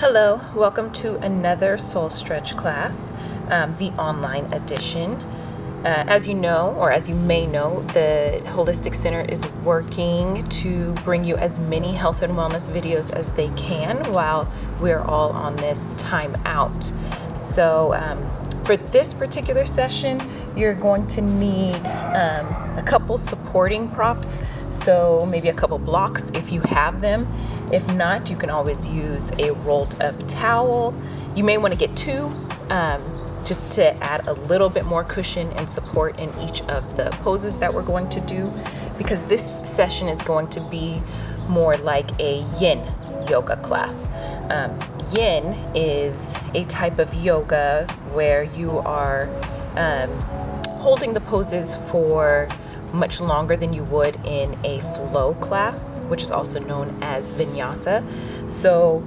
Hello, welcome to another Soul Stretch class, the online edition. As you know, or as you may know, the Holistic Center is working to bring you as many health and wellness videos as they can while we're all on this time out. So for this particular session, you're going to need a couple supporting props. So maybe a couple blocks if you have them. If not, you can always use a rolled up towel. You may want to get two just to add a little bit more cushion and support in each of the poses that we're going to do, because this session is going to be more like a Yin yoga class. Yin is a type of yoga where you are holding the poses for much longer than you would in a flow class, which is also known as vinyasa. So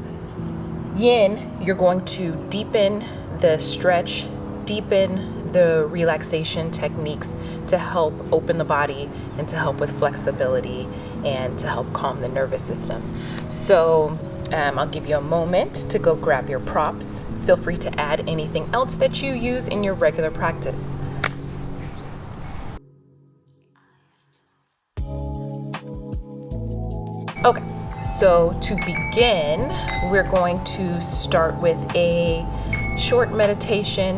Yin, you're going to deepen the stretch, deepen the relaxation techniques to help open the body and to help with flexibility and to help calm the nervous system. So I'll give you a moment to go grab your props. Feel free to add anything else that you use in your regular practice. Okay, so to begin, we're going to start with a short meditation.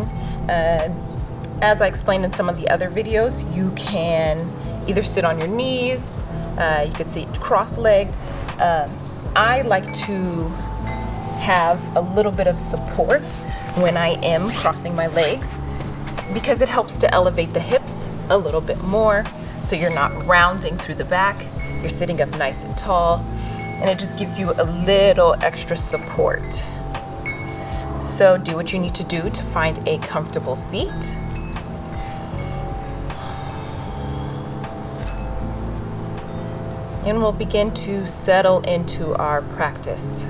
As I explained in some of the other videos, you can either sit on your knees, you could sit cross-legged. I like to have a little bit of support when I am crossing my legs because it helps to elevate the hips a little bit more so you're not rounding through the back. You're sitting up nice and tall, and it just gives you a little extra support. So do what you need to do to find a comfortable seat. And we'll begin to settle into our practice.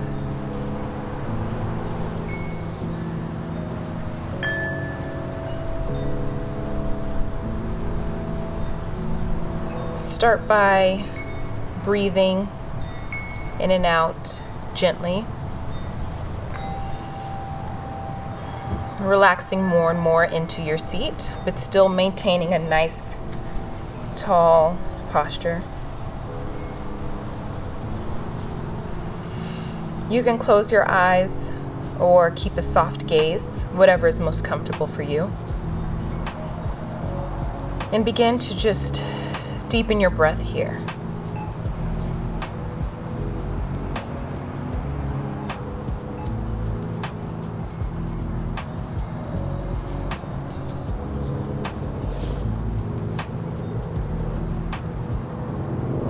Start by breathing in and out gently, relaxing more and more into your seat, but still maintaining a nice, tall posture. You can close your eyes or keep a soft gaze, whatever is most comfortable for you. And begin to just deepen your breath here.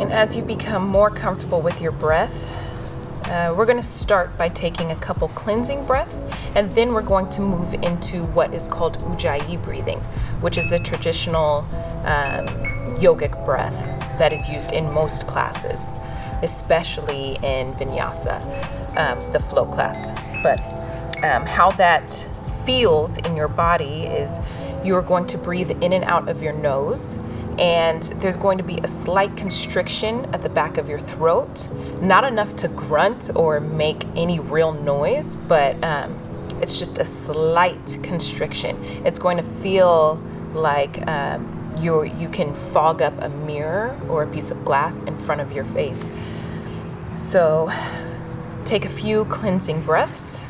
And as you become more comfortable with your breath, we're going to start by taking a couple cleansing breaths, and then we're going to move into what is called Ujjayi breathing, which is a traditional yogic breath that is used in most classes, especially in vinyasa, the flow class. But how that feels in your body is you're going to breathe in and out of your nose, and there's going to be a slight constriction at the back of your throat, not enough to grunt or make any real noise, but it's just a slight constriction. It's going to feel like you can fog up a mirror or a piece of glass in front of your face. So take a few cleansing breaths.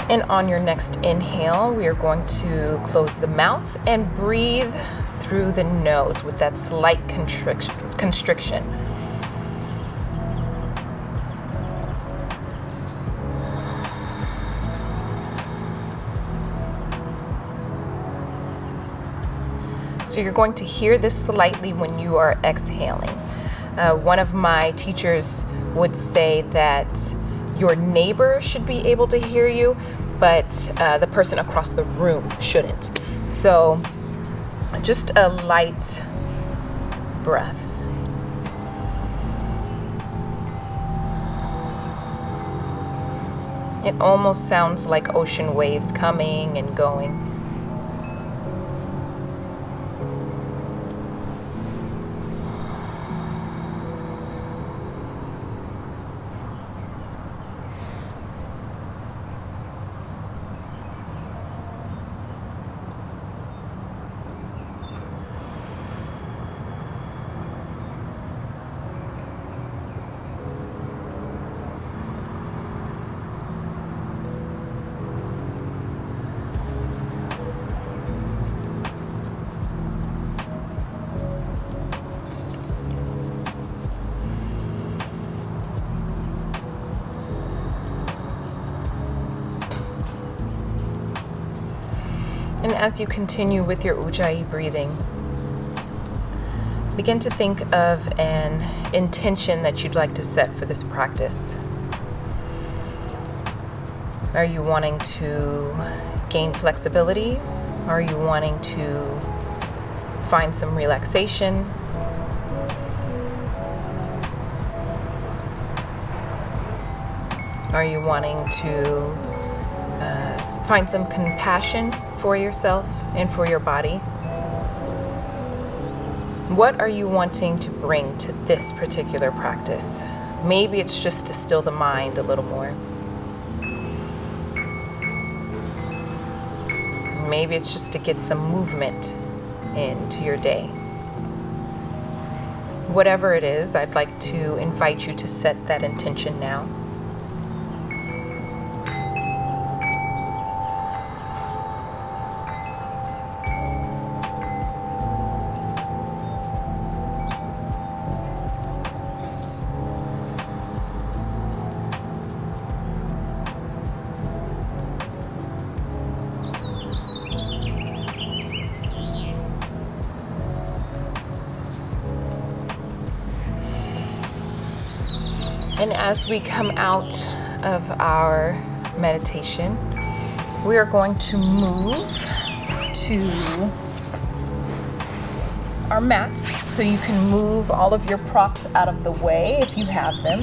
And on your next inhale, we are going to close the mouth and breathe through the nose with that slight constriction. So you're going to hear this slightly when you are exhaling. One of my teachers would say that your neighbor should be able to hear you, but the person across the room shouldn't. So just a light breath. It almost sounds like ocean waves coming and going. And as you continue with your Ujjayi breathing, begin to think of an intention that you'd like to set for this practice. Are you wanting to gain flexibility? Are you wanting to find some relaxation? Are you wanting to find some compassion for yourself and for your body? What are you wanting to bring to this particular practice? Maybe it's just to still the mind a little more. Maybe it's just to get some movement into your day. Whatever it is, I'd like to invite you to set that intention now. And as we come out of our meditation, we are going to move to our mats. So you can move all of your props out of the way if you have them.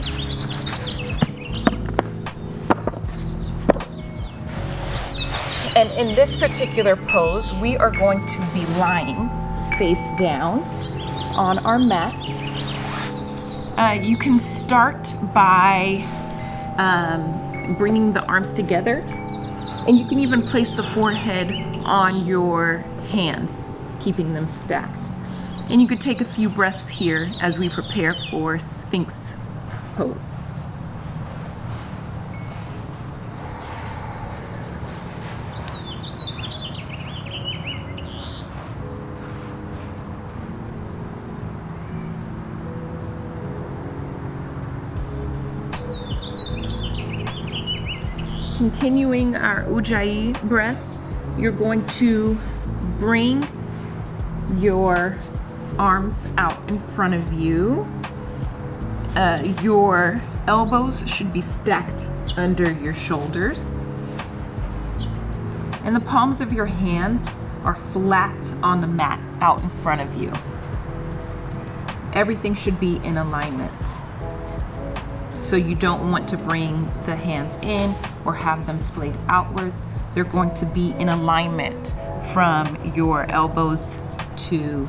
And in this particular pose, we are going to be lying face down on our mats. You can start by bringing the arms together, and you can even place the forehead on your hands, keeping them stacked. And you could take a few breaths here as we prepare for Sphinx pose. Continuing our Ujjayi breath, you're going to bring your arms out in front of you. Your elbows should be stacked under your shoulders. And the palms of your hands are flat on the mat out in front of you. Everything should be in alignment. So you don't want to bring the hands in or have them splayed outwards. They're going to be in alignment from your elbows to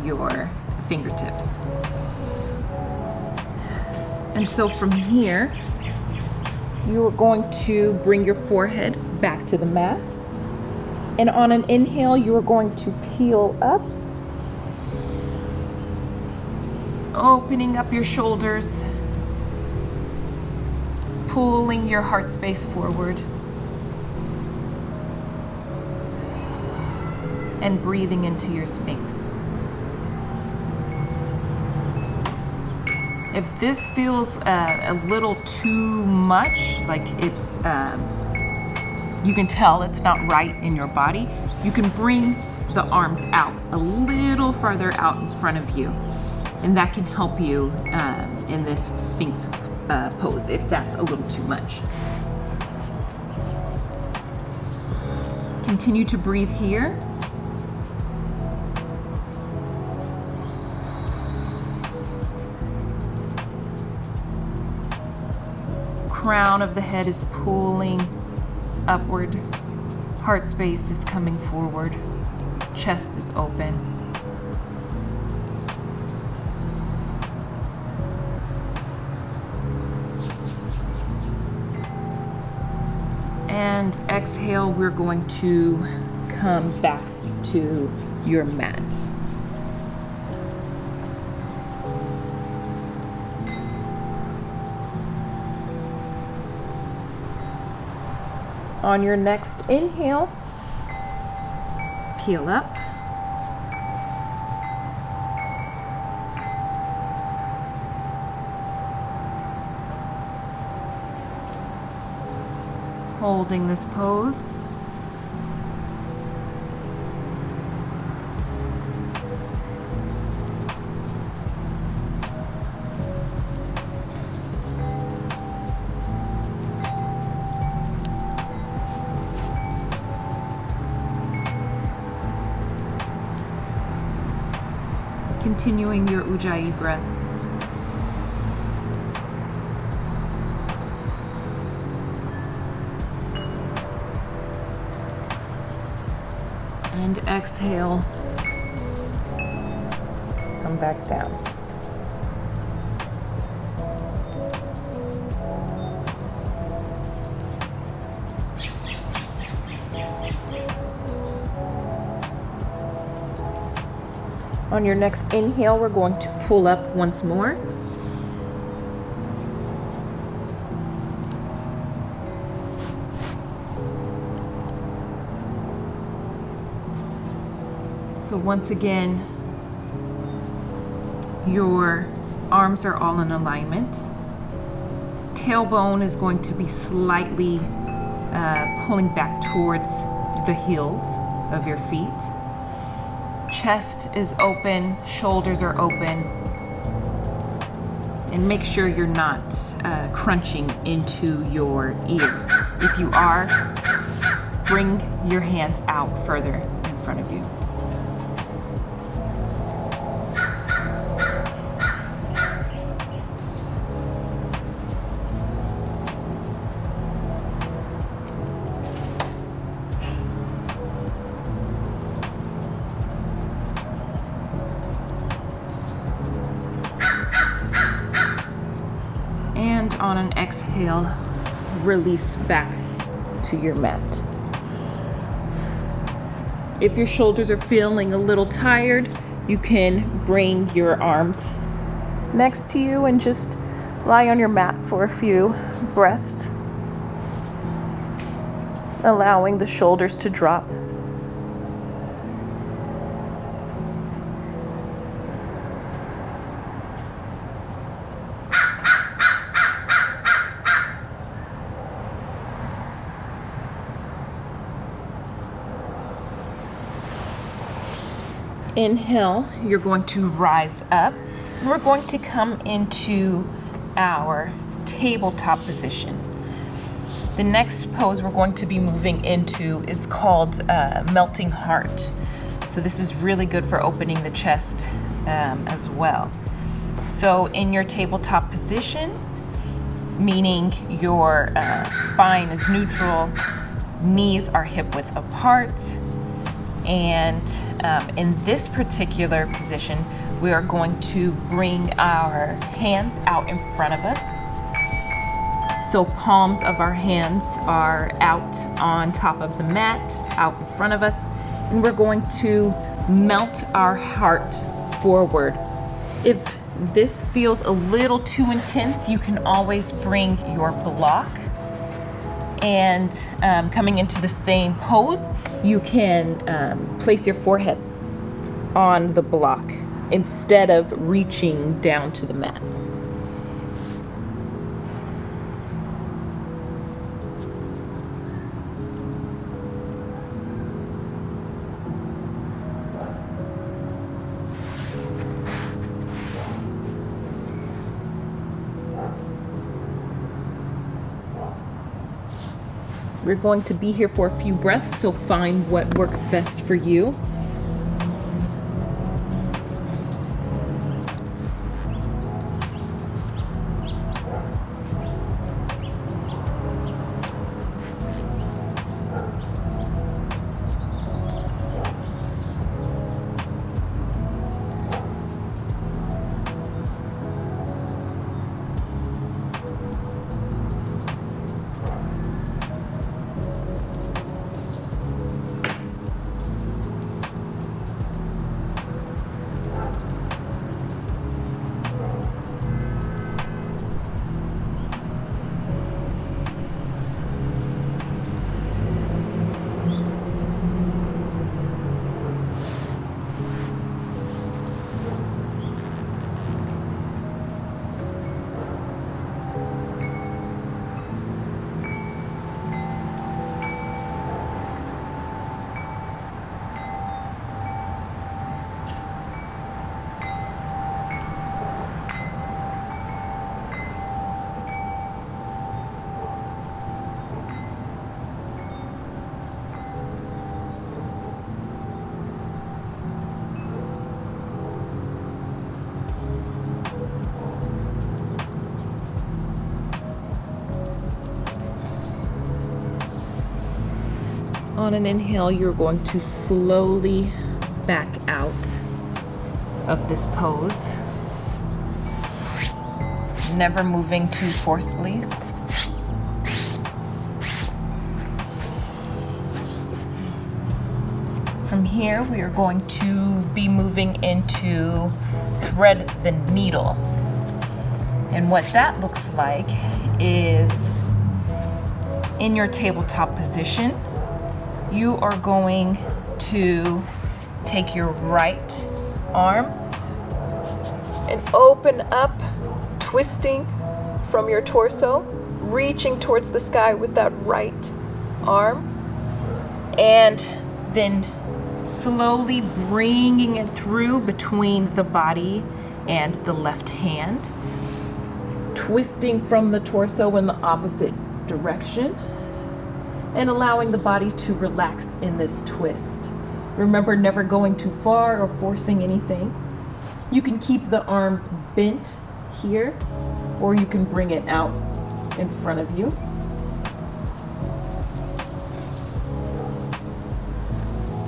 your fingertips. And so from here, you're going to bring your forehead back to the mat. And on an inhale, you are going to peel up, opening up your shoulders, pulling your heart space forward, and breathing into your Sphinx. If this feels a little too much, like it's, you can tell it's not right in your body, you can bring the arms out a little farther out in front of you, and that can help you in this Sphinx pose if that's a little too much. Continue to breathe here. Crown of the head is pulling upward. Heart space is coming forward. Chest is open. And exhale, we're going to come back to your mat. On your next inhale, peel up. Holding this pose. continuing your Ujjayi breath. And exhale. Come back down. On your next inhale, we're going to pull up once more. So once again, your arms are all in alignment. Tailbone is going to be slightly pulling back towards the heels of your feet. Chest is open, shoulders are open, and make sure you're not crunching into your ears. If you are, bring your hands out further in front of you. And on an exhale, release back to your mat. If your shoulders are feeling a little tired, you can bring your arms next to you and just lie on your mat for a few breaths, allowing the shoulders to drop. Inhale, you're going to rise up. We're going to come into our tabletop position. The next pose we're going to be moving into is called melting heart. So this is really good for opening the chest as well. So in your tabletop position, meaning your spine is neutral, knees are hip width apart, and in this particular position, we are going to bring our hands out in front of us. So palms of our hands are out on top of the mat, out in front of us, and we're going to melt our heart forward. If this feels a little too intense, you can always bring your block, and coming into the same pose, you can place your forehead on the block instead of reaching down to the mat. We're going to be here for a few breaths, so find what works best for you. On an inhale, you're going to slowly back out of this pose, never moving too forcefully. From here, we are going to be moving into thread the needle. And what that looks like is in your tabletop position, you are going to take your right arm and open up, twisting from your torso, reaching towards the sky with that right arm, and then slowly bringing it through between the body and the left hand, twisting from the torso in the opposite direction, and allowing the body to relax in this twist. Remember, never going too far or forcing anything. You can keep the arm bent here, or you can bring it out in front of you.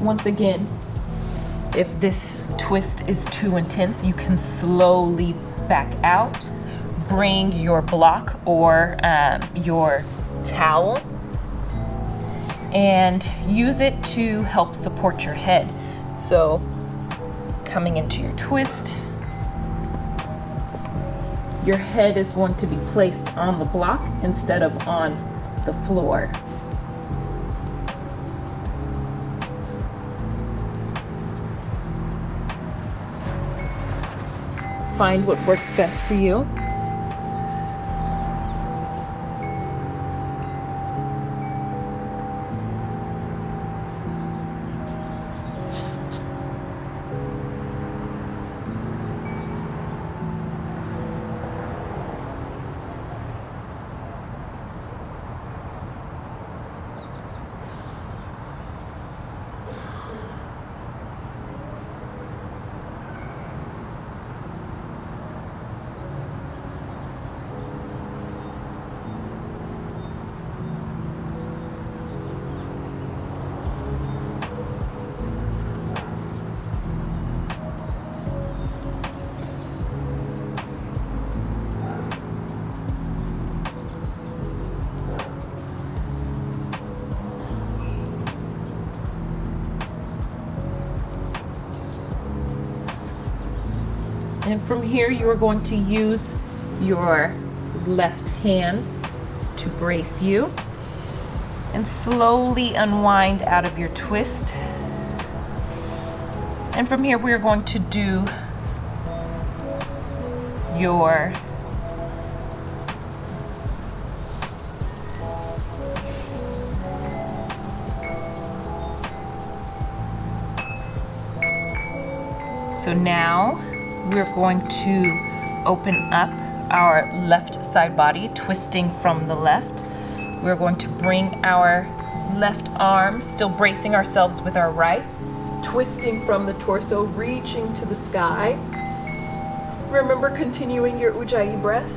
Once again, if this twist is too intense, you can slowly back out. Bring your block or your towel and use it to help support your head. So coming into your twist, your head is going to be placed on the block instead of on the floor. Find what works best for you. And from here, you are going to use your left hand to brace you and slowly unwind out of your twist. And from here, we are going to do your so now we're going to open up our left side body, twisting from the left. We're going to bring our left arm, still bracing ourselves with our right, twisting from the torso, reaching to the sky. Remember, continuing your Ujjayi breath.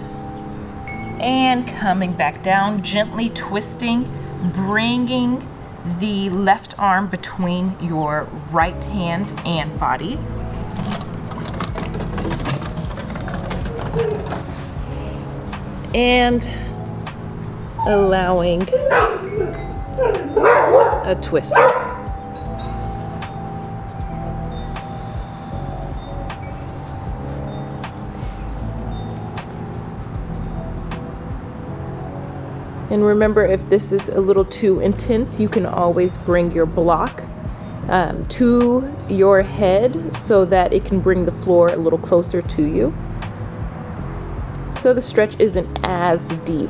And coming back down, gently twisting, bringing the left arm between your right hand and body. And allowing a twist. And remember, if this is a little too intense, you can always bring your block to your head so that it can bring the floor a little closer to you, so the stretch isn't as deep.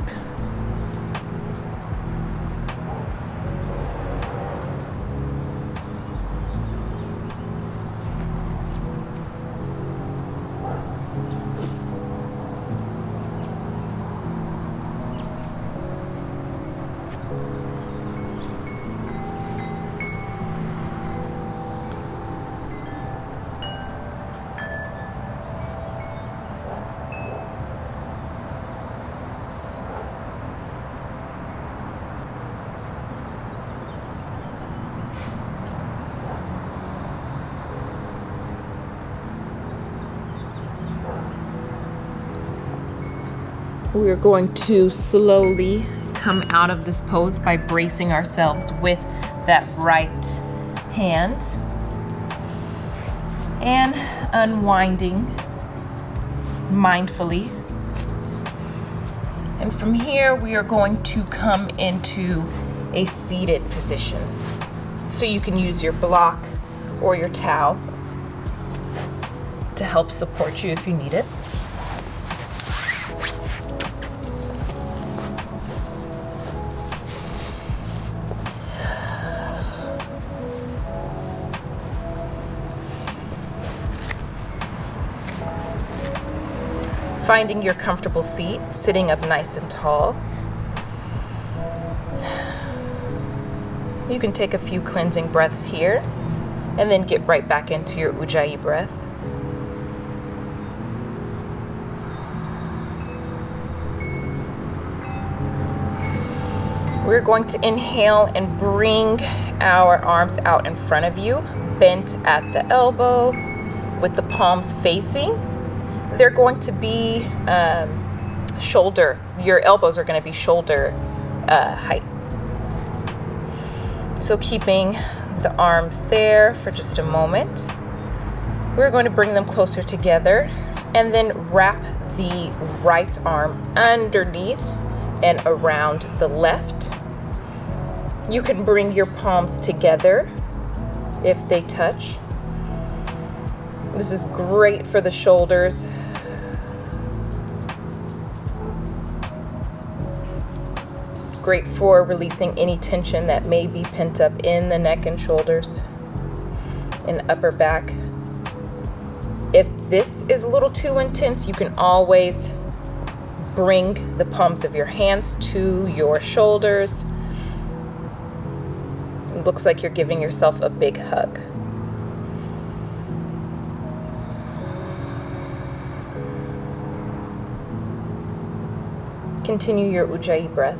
We're going to slowly come out of this pose by bracing ourselves with that right hand and unwinding mindfully. And from here, we are going to come into a seated position. So you can use your block or your towel to help support you if you need it. Finding your comfortable seat, sitting up nice and tall. You can take a few cleansing breaths here and then get right back into your Ujjayi breath. We're going to inhale and bring our arms out in front of you, bent at the elbow with the palms facing. They're going to be shoulder, your elbows are going to be shoulder height. So keeping the arms there for just a moment. We're going to bring them closer together and then wrap the right arm underneath and around the left. You can bring your palms together if they touch. This is great for the shoulders. Great for releasing any tension that may be pent up in the neck and shoulders and upper back. If this is a little too intense, you can always bring the palms of your hands to your shoulders. It looks like you're giving yourself a big hug. Continue your Ujjayi breath.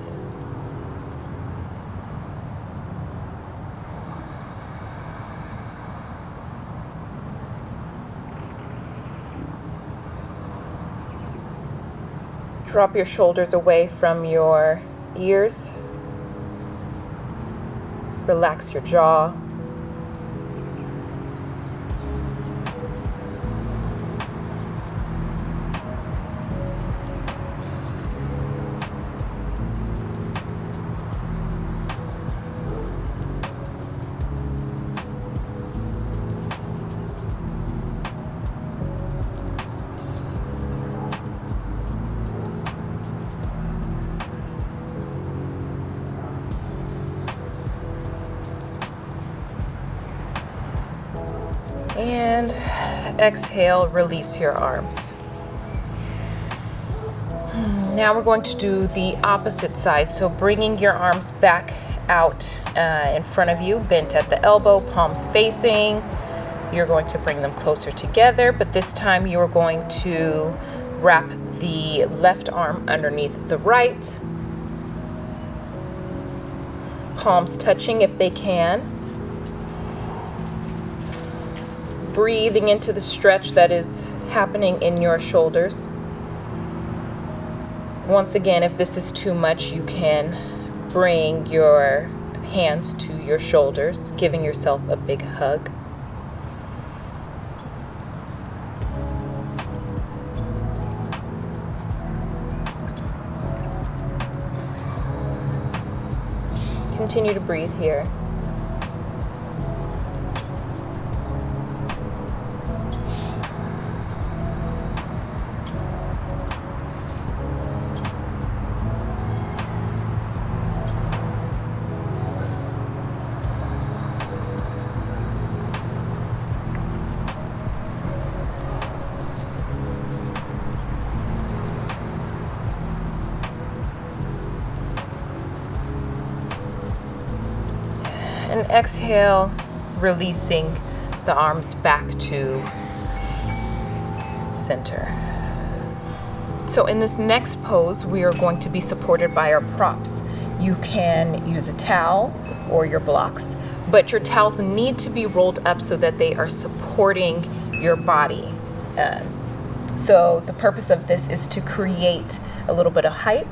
Drop your shoulders away from your ears. Relax your jaw. And exhale, release your arms. Now we're going to do the opposite side. So bringing your arms back out in front of you, bent at the elbow, palms facing. You're going to bring them closer together, but this time you are going to wrap the left arm underneath the right. Palms touching if they can. Breathing into the stretch that is happening in your shoulders. Once again, if this is too much, you can bring your hands to your shoulders, giving yourself a big hug. Continue to breathe here. And exhale, releasing the arms back to center. So in this next pose, we are going to be supported by our props. You can use a towel or your blocks, but your towels need to be rolled up so that they are supporting your body. So the purpose of this is to create a little bit of height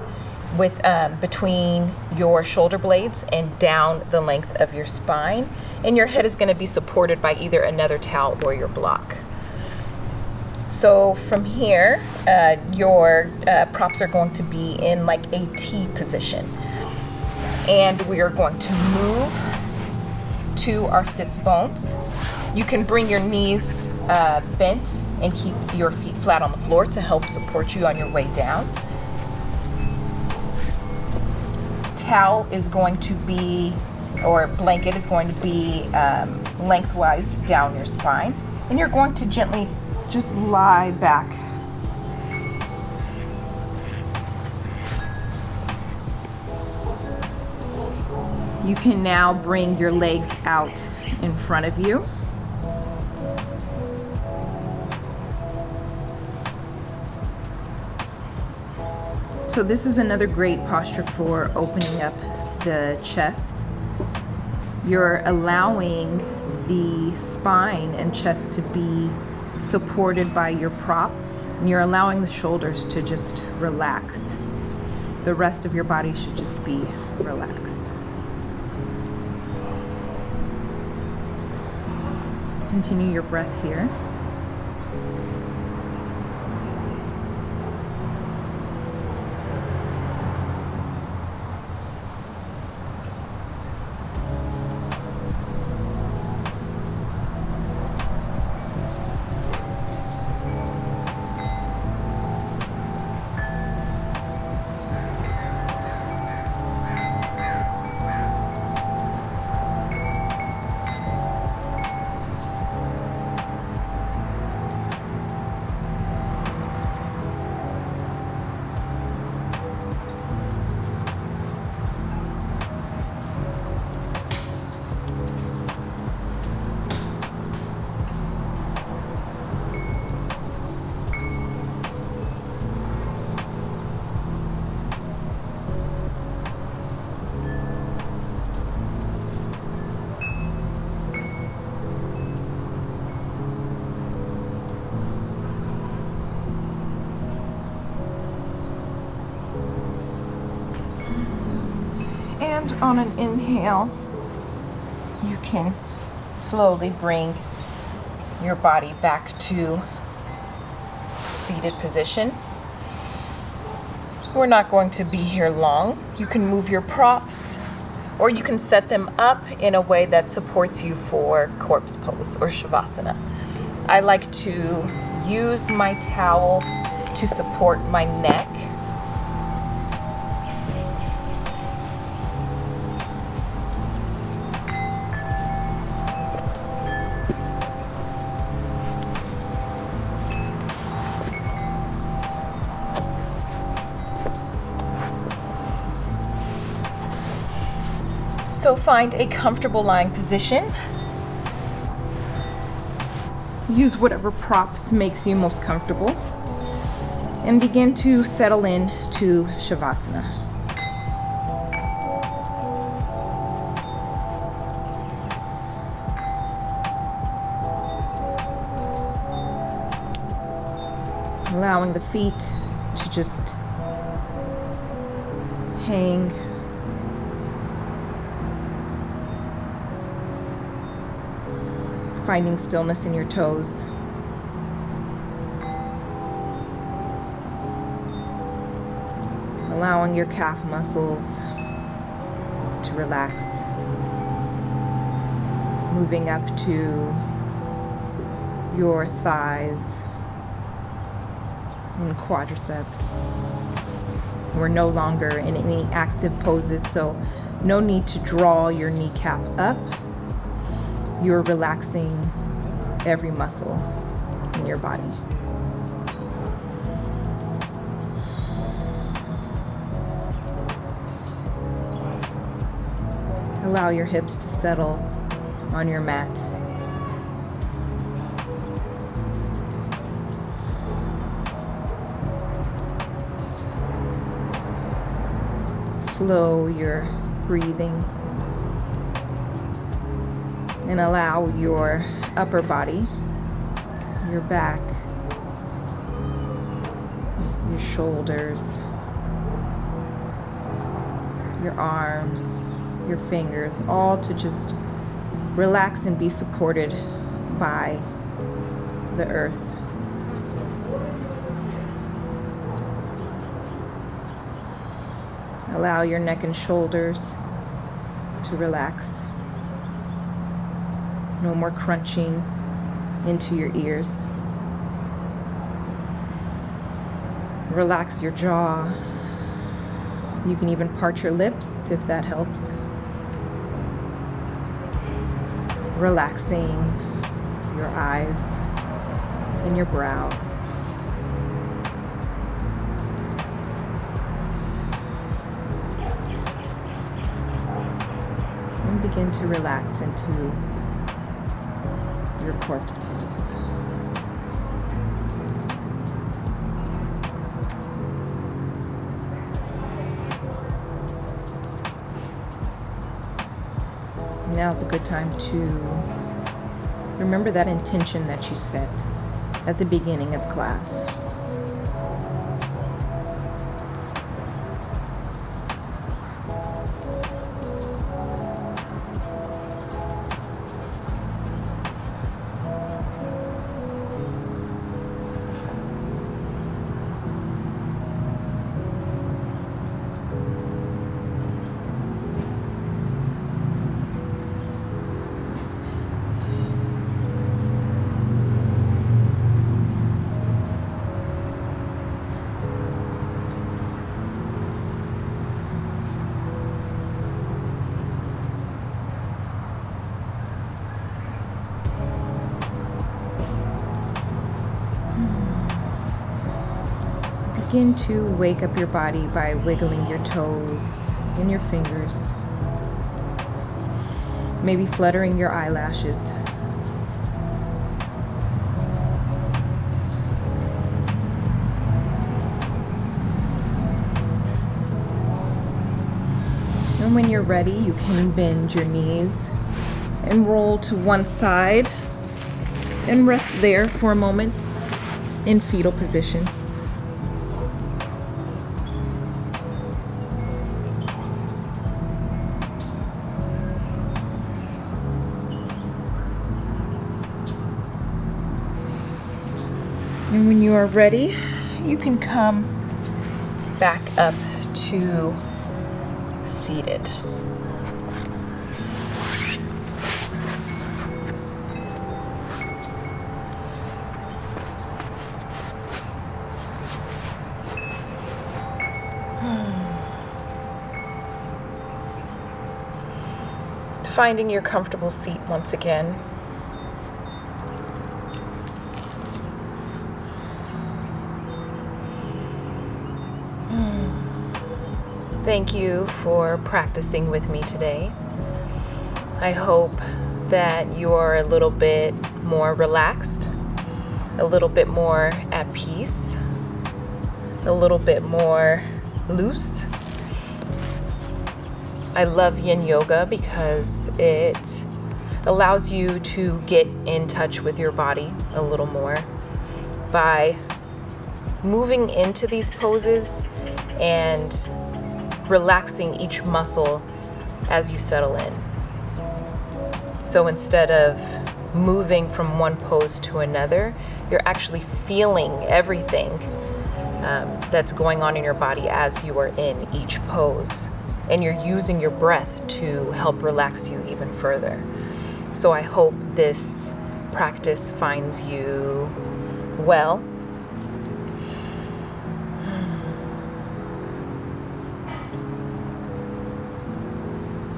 with between your shoulder blades and down the length of your spine. And your head is going to be supported by either another towel or your block. So from here, your props are going to be in like a T position. And we are going to move to our sits bones. You can bring your knees bent and keep your feet flat on the floor to help support you on your way down. Towel is going to be, or blanket is going to be lengthwise down your spine. And you're going to gently just lie back. You can now bring your legs out in front of you. So this is another great posture for opening up the chest. You're allowing the spine and chest to be supported by your prop, and you're allowing the shoulders to just relax. The rest of your body should just be relaxed. Continue your breath here. And on an inhale, you can slowly bring your body back to seated position. We're not going to be here long. You can move your props, or you can set them up in a way that supports you for corpse pose or shavasana. I like to use my towel to support my neck. So find a comfortable lying position. Use whatever props makes you most comfortable. And begin to settle in to shavasana. Allowing the feet to just hang. Finding stillness in your toes. Allowing your calf muscles to relax. Moving up to your thighs and quadriceps. We're no longer in any active poses, so no need to draw your kneecap up. You're relaxing every muscle in your body. Allow your hips to settle on your mat. Slow your breathing. And allow your upper body, your back, your shoulders, your arms, your fingers, all to just relax and be supported by the earth. Allow your neck and shoulders to relax. No more crunching into your ears. Relax your jaw. You can even part your lips if that helps. Relaxing your eyes and your brow. And begin to relax into your corpse pose. Now's a good time to remember that intention that you set at the beginning of class. Begin to wake up your body by wiggling your toes and your fingers, maybe fluttering your eyelashes. And when you're ready, you can bend your knees and roll to one side and rest there for a moment in fetal position. And when you are ready, you can come back up to seated. Finding your comfortable seat once again. Thank you for practicing with me today. I hope that you're a little bit more relaxed, a little bit more at peace, a little bit more loose. I love Yin Yoga because it allows you to get in touch with your body a little more by moving into these poses and relaxing each muscle as you settle in. So instead of moving from one pose to another, you're actually feeling everything that's going on in your body as you are in each pose. And you're using your breath to help relax you even further. So I hope this practice finds you well.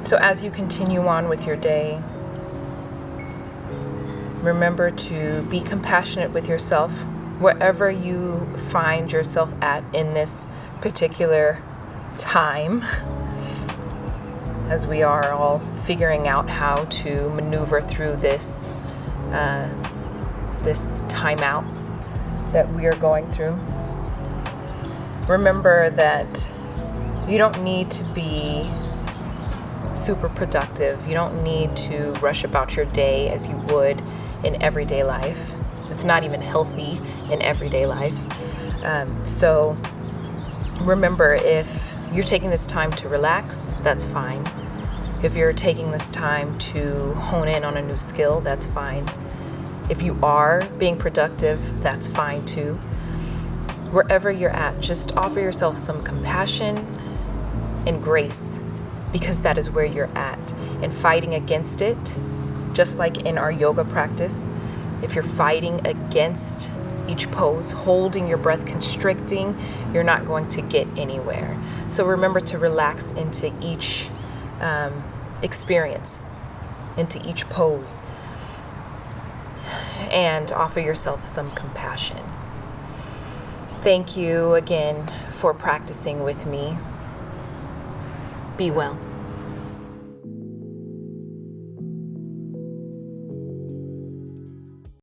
So as you continue on with your day, remember to be compassionate with yourself wherever you find yourself at in this particular time, as we are all figuring out how to maneuver through this timeout that we are going through. Remember that you don't need to be super productive. You don't need to rush about your day as you would in everyday life. It's not even healthy in everyday life. So remember, if you're taking this time to relax, that's fine. If you're taking this time to hone in on a new skill, that's fine. If you are being productive, that's fine too. Wherever you're at, just offer yourself some compassion and grace, because that is where you're at. And fighting against it, just like in our yoga practice, if you're fighting against each pose, holding your breath, constricting, you're not going to get anywhere. So remember to relax into each experience, into each pose, and offer yourself some compassion. Thank you again for practicing with me. Be well.